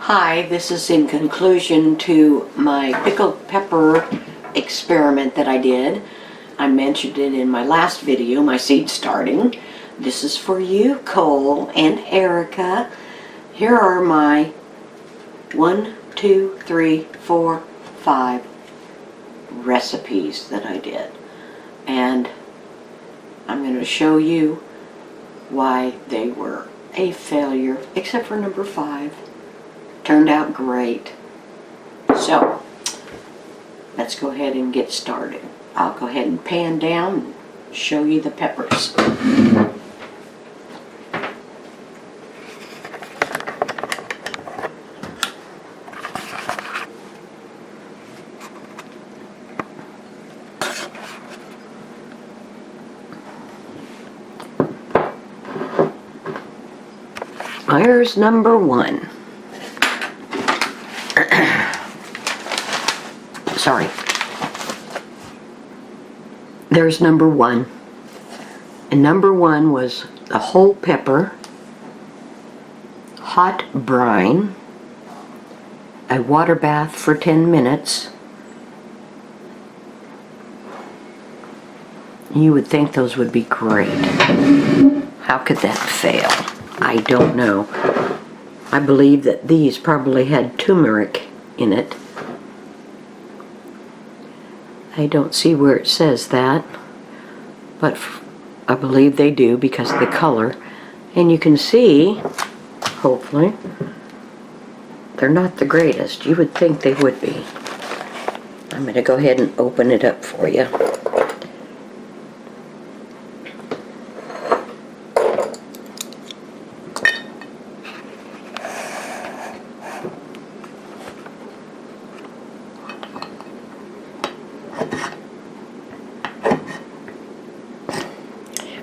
Hi, this is in conclusion to my pickled pepper experiment that I did. I mentioned it in my last video, my seed starting. This is for you, Cole and Erica. Here are my 1, 2, 3, 4, 5 recipes that I did. And I'm going to show you why they were a failure, except for number 5. Turned out great. So, let's go ahead and get started. I'll go ahead and pan down and show you the peppers. Here's number 1. Sorry. There's number 1. And number 1 was a whole pepper, hot brine, a water bath for 10 minutes. You would think those would be great. How could that fail? I don't know. I believe that these probably had turmeric in it. I don't see where it says that, but I believe they do because of the color. And you can see, hopefully, they're not the greatest. You would think they would be. I'm going to go ahead and open it up for you.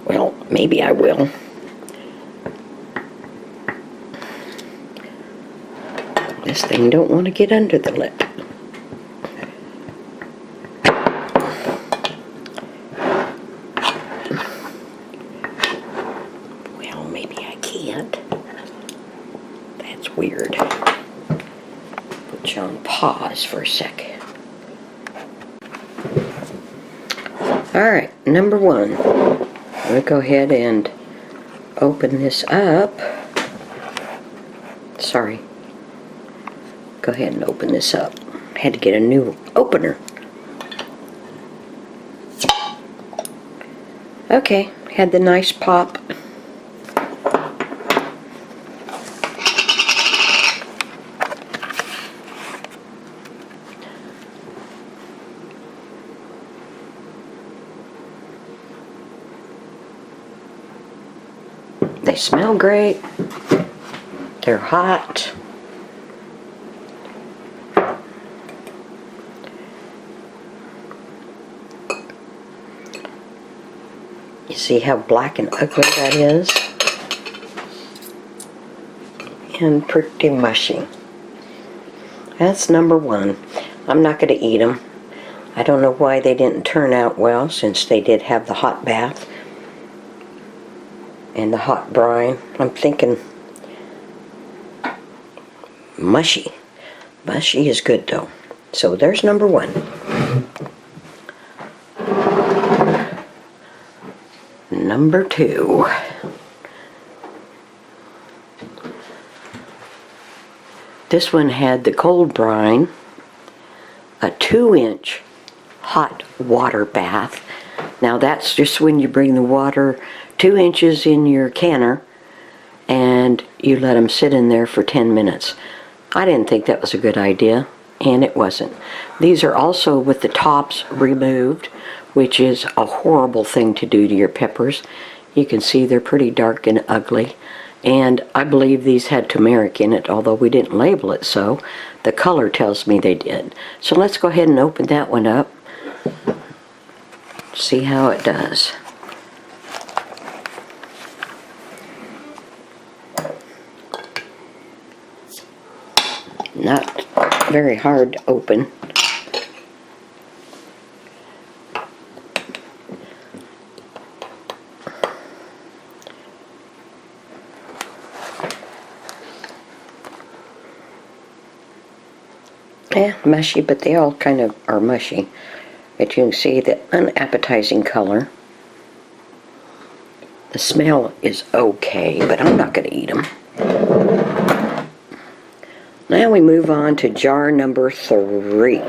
Well, maybe I will. This thing don't want to get under the lip. Well, maybe I can't. That's weird. Put you on pause for a second. Alright, number 1. I'll go ahead and open this up. Sorry. Go ahead and open this up. Had to get a new opener. Okay, had the nice pop. They smell great. They're hot. You see how black and ugly that is? And pretty mushy. That's number 1. I'm not going to eat them. I don't know why they didn't turn out well since they did have the hot bath and the hot brine. I'm thinking mushy. Mushy is good though. So there's number 1. Number 2. This one had the cold brine, a 2-inch hot water bath. Now that's just when you bring the water 2 inches in your canner and you let them sit in there for 10 minutes. I didn't think that was a good idea, and it wasn't. These are also with the tops removed, which is a horrible thing to do to your peppers. You can see they're pretty dark and ugly, and I believe these had turmeric in it, although we didn't label it so. The color tells me they did. So let's go ahead and open that one up. See how it does. Not very hard to open. Yeah, mushy, but they all kind of are mushy. But you can see the unappetizing color. The smell is okay, but I'm not going to eat them. Now we move on to jar number 3.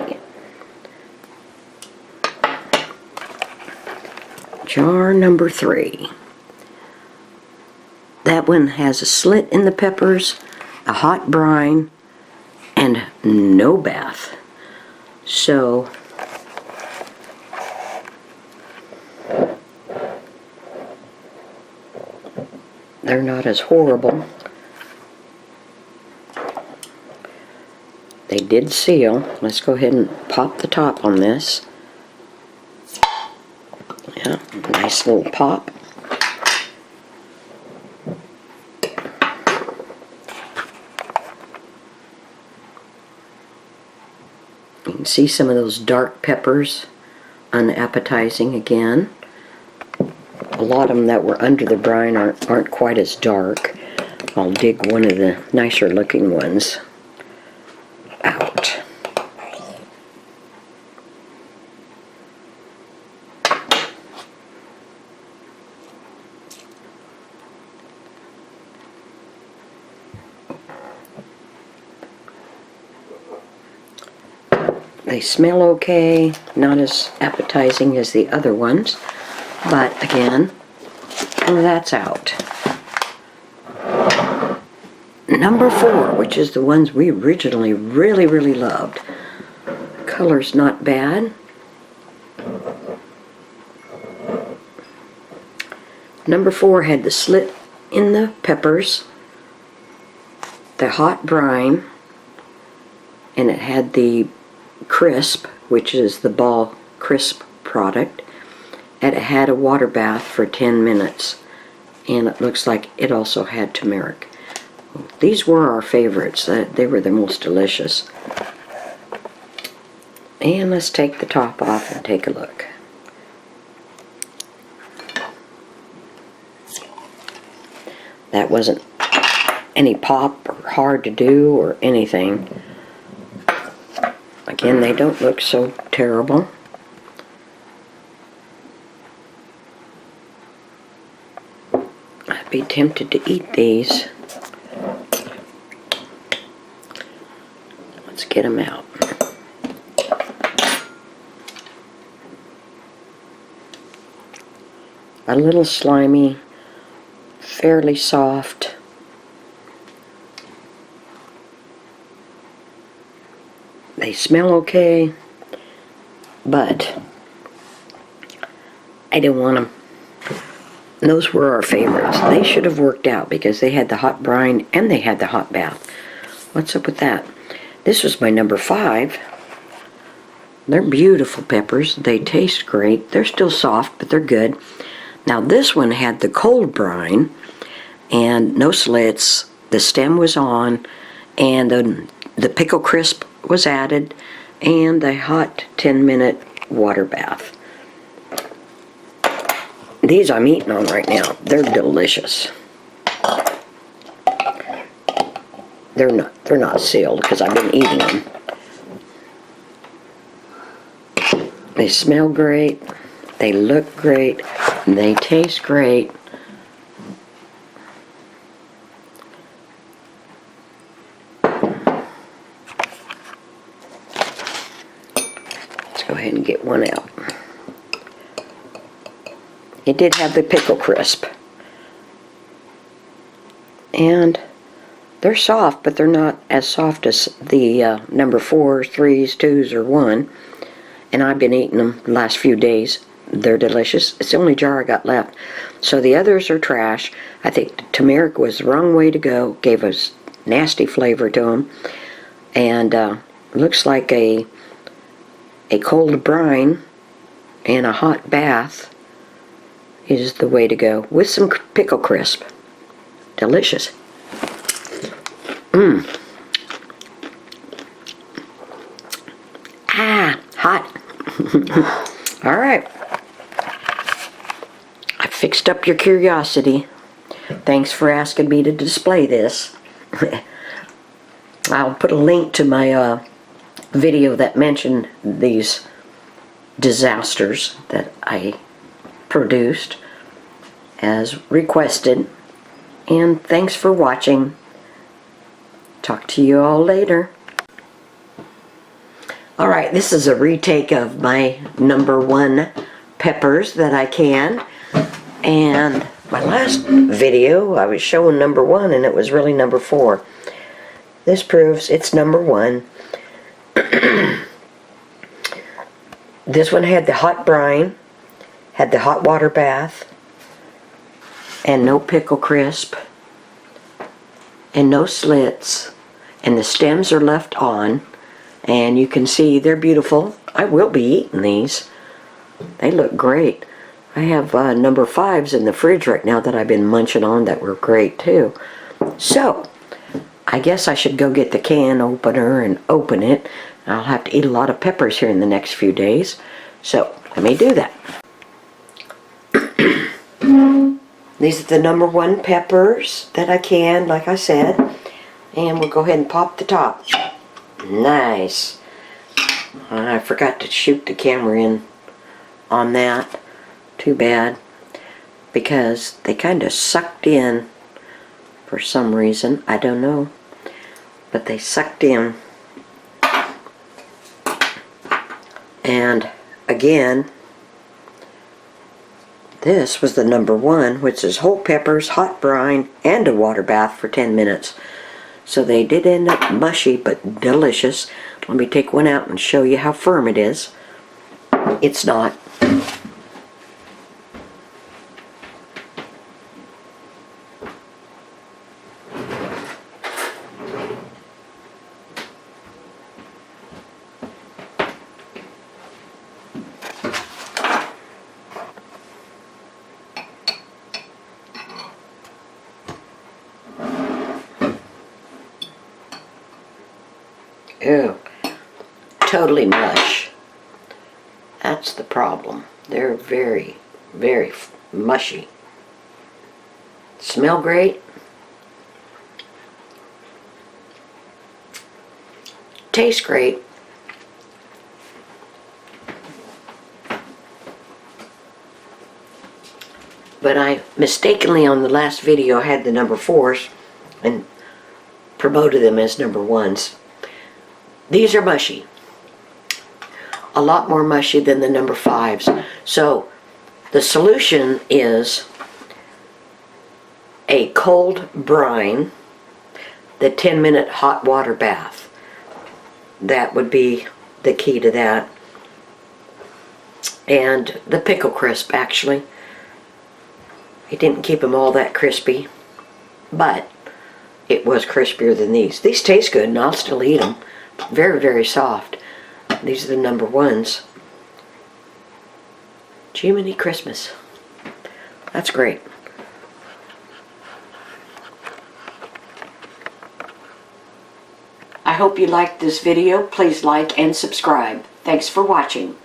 Jar number 3. That one has a slit in the peppers, a hot brine, and no bath. So they're not as horrible. They did seal. Let's go ahead and pop the top on this. Yeah, nice little pop. You can see some of those dark peppers, unappetizing again. A lot of them that were under the brine aren't quite as dark. I'll dig one of the nicer looking ones out. They smell okay, not as appetizing as the other ones, but again, that's out. Number 4, which is the ones we originally really loved. Color's not bad. Number 4 had the slit in the peppers, the hot brine, and it had the crisp, which is the ball crisp product, and it had a water bath for 10 minutes, and it looks like it also had turmeric. These were our favorites. They were the most delicious. And let's take the top off and take a look. That wasn't any pop or hard to do or anything. Again, they don't look so terrible. I'd be tempted to eat these. Let's get them out. A little slimy, fairly soft. They smell okay, but I didn't want them. Those were our favorites. They should have worked out because they had the hot brine and they had the hot bath. What's up with that? This was my number 5. They're beautiful peppers. They taste great. They're still soft, but they're good. Now this one had the cold brine and no slits. The stem was on, and the pickle crisp was added, and the hot 10-minute water bath. These I'm eating on right now. They're delicious. They're not sealed because I've been eating them. They smell great. They look great. And they taste great. Let's go ahead and get one out. It did have the pickle crisp. And they're soft, but they're not as soft as the number 4s, 3s, 2s, or 1. And I've been eating them the last few days. They're delicious. It's the only jar I got left. So the others are trash. I think the turmeric was the wrong way to go. Gave us nasty flavor to them. And looks like a cold brine and a hot bath is the way to go, with some pickle crisp. Delicious. Ah, hot. All right. I fixed up your curiosity. Thanks for asking me to display this. I'll put a link to my video that mentioned these disasters that I produced as requested. And thanks for watching. Talk to you all later. Alright, this is a retake of my #1 peppers that I canned. And my last video I was showing #1 and it was really #4. This proves it's #1. This one had the hot brine, had the hot water bath, and no pickle crisp, and no slits, and the stems are left on, and you can see they're beautiful. I will be eating these. They look great. I have #5s in the fridge right now that I've been munching on that were great too. So, I guess I should go get the can opener and open it. I'll have to eat a lot of peppers here in the next few days. So, let me do that. These are the #1 peppers that I canned, like I said. And we'll go ahead and pop the top. Nice. I forgot to shoot the camera in on that. Too bad. Because they kind of sucked in for some reason. I don't know. But they sucked in. And again, this was the #1, which is whole peppers, hot brine, and a water bath for 10 minutes. So they did end up mushy but delicious. Let me take one out and show you how firm it is. It's not. Ew, totally mush. That's the problem. They're very, very mushy. Smell great. Taste great. But I mistakenly on the last video had the #4s and promoted them as #1s. These are mushy. A lot more mushy than the #5s. So the solution is a cold brine, the 10-minute hot water bath. That would be the key to that. And the pickle crisp, actually. It didn't keep them all that crispy, but it was crispier than these. These taste good and I'll still eat them. Very, very soft. These are the #1s. Jiminy Christmas. That's great. I hope you liked this video. Please like and subscribe. Thanks for watching.